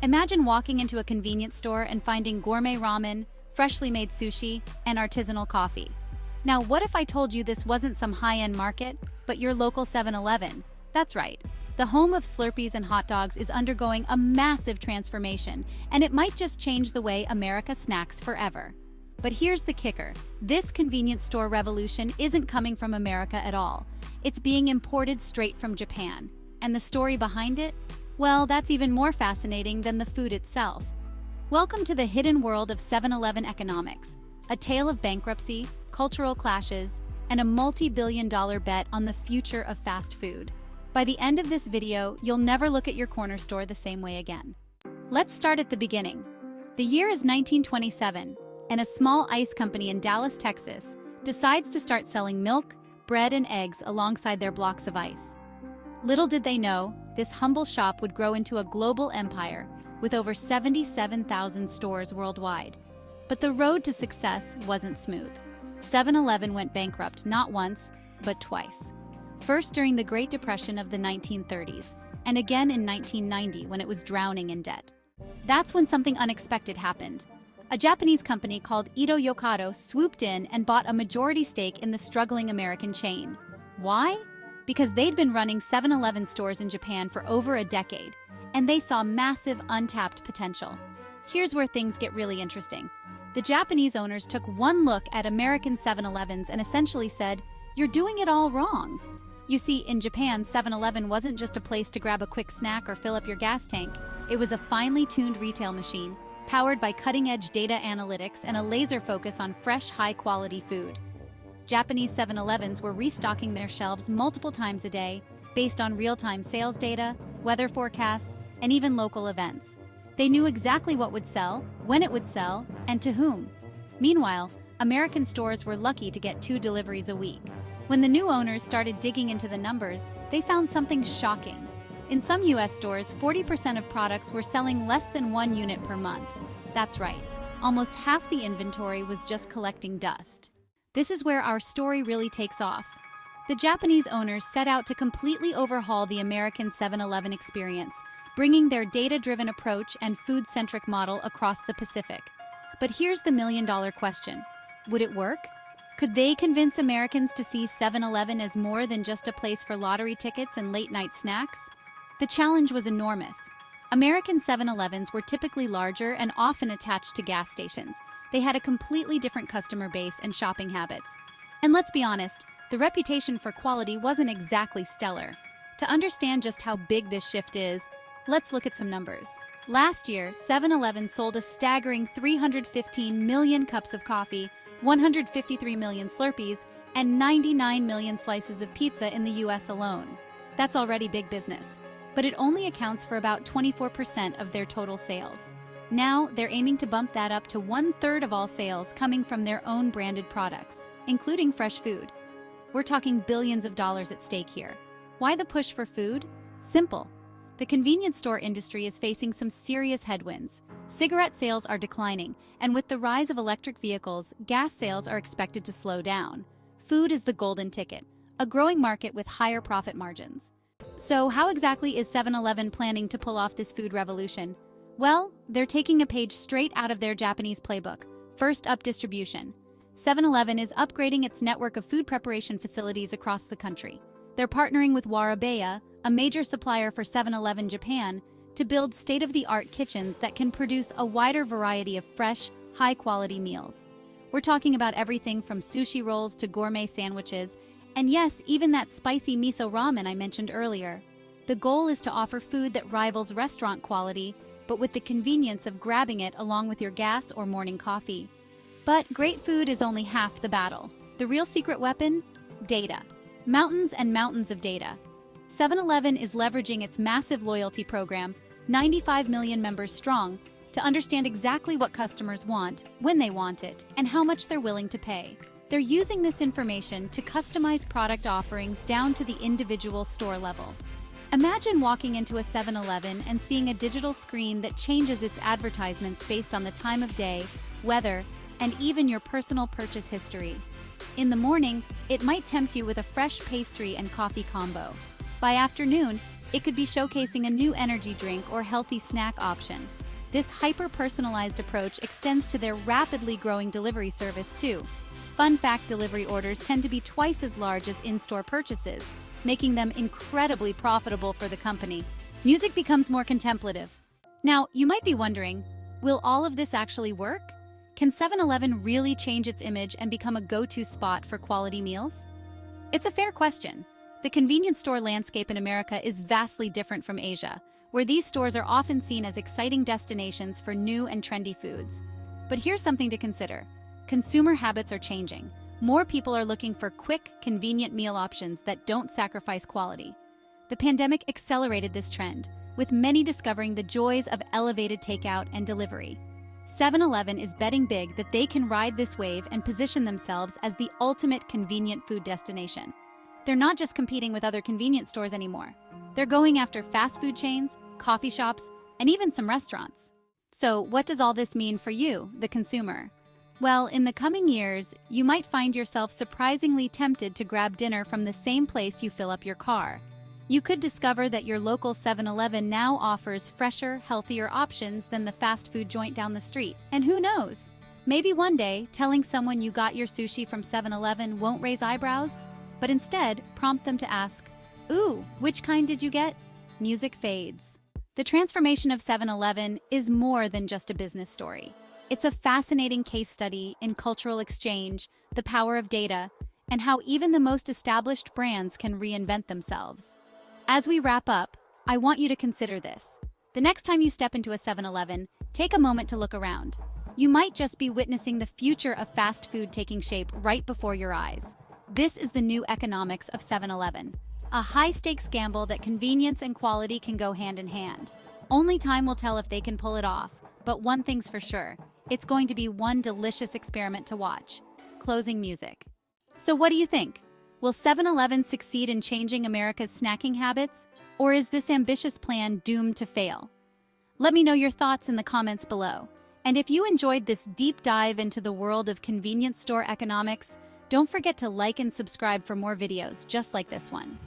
Imagine walking into a convenience store and finding gourmet ramen, freshly made sushi, and artisanal coffee. Now, what if I told you this wasn't some high-end market, but your local 7-Eleven? That's right. The home of Slurpees and hot dogs is undergoing a massive transformation, and it might just change the way America snacks forever. But here's the kicker. This convenience store revolution isn't coming from America at all. It's being imported straight from Japan. And the story behind it? Well, that's even more fascinating than the food itself. Welcome to the hidden world of 7-Eleven economics, a tale of bankruptcy, cultural clashes, and a multi-billion-dollar bet on the future of fast food. By the end of this video, you'll never look at your corner store the same way again. Let's start at the beginning. The year is 1927, and a small ice company in Dallas, Texas, decides to start selling milk, bread, and eggs alongside their blocks of ice. Little did they know, this humble shop would grow into a global empire with over 77,000 stores worldwide. But the road to success wasn't smooth. 7-Eleven went bankrupt not once, but twice. First during the Great Depression of the 1930s, and again in 1990 when it was drowning in debt. That's when something unexpected happened. A Japanese company called Ito Yokado swooped in and bought a majority stake in the struggling American chain. Why? Because they'd been running 7-Eleven stores in Japan for over a decade, and they saw massive untapped potential. Here's where things get really interesting. The Japanese owners took one look at American 7-Elevens and essentially said, "You're doing it all wrong." You see, in Japan, 7-Eleven wasn't just a place to grab a quick snack or fill up your gas tank. It was a finely tuned retail machine, powered by cutting-edge data analytics and a laser focus on fresh, high-quality food. Japanese 7-Elevens were restocking their shelves multiple times a day, based on real-time sales data, weather forecasts, and even local events. They knew exactly what would sell, when it would sell, and to whom. Meanwhile, American stores were lucky to get 2 deliveries a week. When the new owners started digging into the numbers, they found something shocking. In some US stores, 40% of products were selling less than 1 unit per month. That's right, almost half the inventory was just collecting dust. This is where our story really takes off. The Japanese owners set out to completely overhaul the American 7-Eleven experience, bringing their data-driven approach and food-centric model across the Pacific. But here's the million-dollar question. Would it work? Could they convince Americans to see 7-Eleven as more than just a place for lottery tickets and late-night snacks? The challenge was enormous. American 7-Elevens were typically larger and often attached to gas stations. They had a completely different customer base and shopping habits. And let's be honest, the reputation for quality wasn't exactly stellar. To understand just how big this shift is, let's look at some numbers. Last year, 7-Eleven sold a staggering 315 million cups of coffee, 153 million Slurpees, and 99 million slices of pizza in the US alone. That's already big business. But it only accounts for about 24% of their total sales. Now, they're aiming to bump that up to 1/3 of all sales coming from their own branded products, including fresh food. We're talking billions of dollars at stake here. Why the push for food? Simple. The convenience store industry is facing some serious headwinds. Cigarette sales are declining, and with the rise of electric vehicles, gas sales are expected to slow down. Food is the golden ticket, a growing market with higher profit margins. So how exactly is 7-Eleven planning to pull off this food revolution? Well, they're taking a page straight out of their Japanese playbook. First up, distribution. 7-Eleven is upgrading its network of food preparation facilities across the country. They're partnering with Warabeya, a major supplier for 7-Eleven Japan, to build state-of-the-art kitchens that can produce a wider variety of fresh, high-quality meals. We're talking about everything from sushi rolls to gourmet sandwiches, and yes, even that spicy miso ramen I mentioned earlier. The goal is to offer food that rivals restaurant quality, but with the convenience of grabbing it along with your gas or morning coffee. But great food is only half the battle. The real secret weapon? Data. Mountains and mountains of data. 7-Eleven is leveraging its massive loyalty program, 95 million members strong, to understand exactly what customers want, when they want it, and how much they're willing to pay. They're using this information to customize product offerings down to the individual store level. Imagine walking into a 7-Eleven and seeing a digital screen that changes its advertisements based on the time of day, weather, and even your personal purchase history. In the morning, it might tempt you with a fresh pastry and coffee combo. By afternoon, it could be showcasing a new energy drink or healthy snack option. This hyper-personalized approach extends to their rapidly growing delivery service too. Fun fact, delivery orders tend to be twice as large as in-store purchases, making them incredibly profitable for the company. Music becomes more contemplative. Now, you might be wondering, will all of this actually work? Can 7-Eleven really change its image and become a go-to spot for quality meals? It's a fair question. The convenience store landscape in America is vastly different from Asia, where these stores are often seen as exciting destinations for new and trendy foods. But here's something to consider. Consumer habits are changing. More people are looking for quick, convenient meal options that don't sacrifice quality. The pandemic accelerated this trend, with many discovering the joys of elevated takeout and delivery. 7-Eleven is betting big that they can ride this wave and position themselves as the ultimate convenient food destination. They're not just competing with other convenience stores anymore. They're going after fast food chains, coffee shops, and even some restaurants. So, what does all this mean for you, the consumer? Well, in the coming years, you might find yourself surprisingly tempted to grab dinner from the same place you fill up your car. You could discover that your local 7-Eleven now offers fresher, healthier options than the fast food joint down the street. And who knows? Maybe one day, telling someone you got your sushi from 7-Eleven won't raise eyebrows, but instead prompt them to ask, "Ooh, which kind did you get?" Music fades. The transformation of 7-Eleven is more than just a business story. It's a fascinating case study in cultural exchange, the power of data, and how even the most established brands can reinvent themselves. As we wrap up, I want you to consider this. The next time you step into a 7-Eleven, take a moment to look around. You might just be witnessing the future of fast food taking shape right before your eyes. This is the new economics of 7-Eleven, a high-stakes gamble that convenience and quality can go hand in hand. Only time will tell if they can pull it off, but one thing's for sure, it's going to be one delicious experiment to watch. Closing music. So what do you think? Will 7-Eleven succeed in changing America's snacking habits, or is this ambitious plan doomed to fail? Let me know your thoughts in the comments below. And if you enjoyed this deep dive into the world of convenience store economics, don't forget to like and subscribe for more videos just like this one.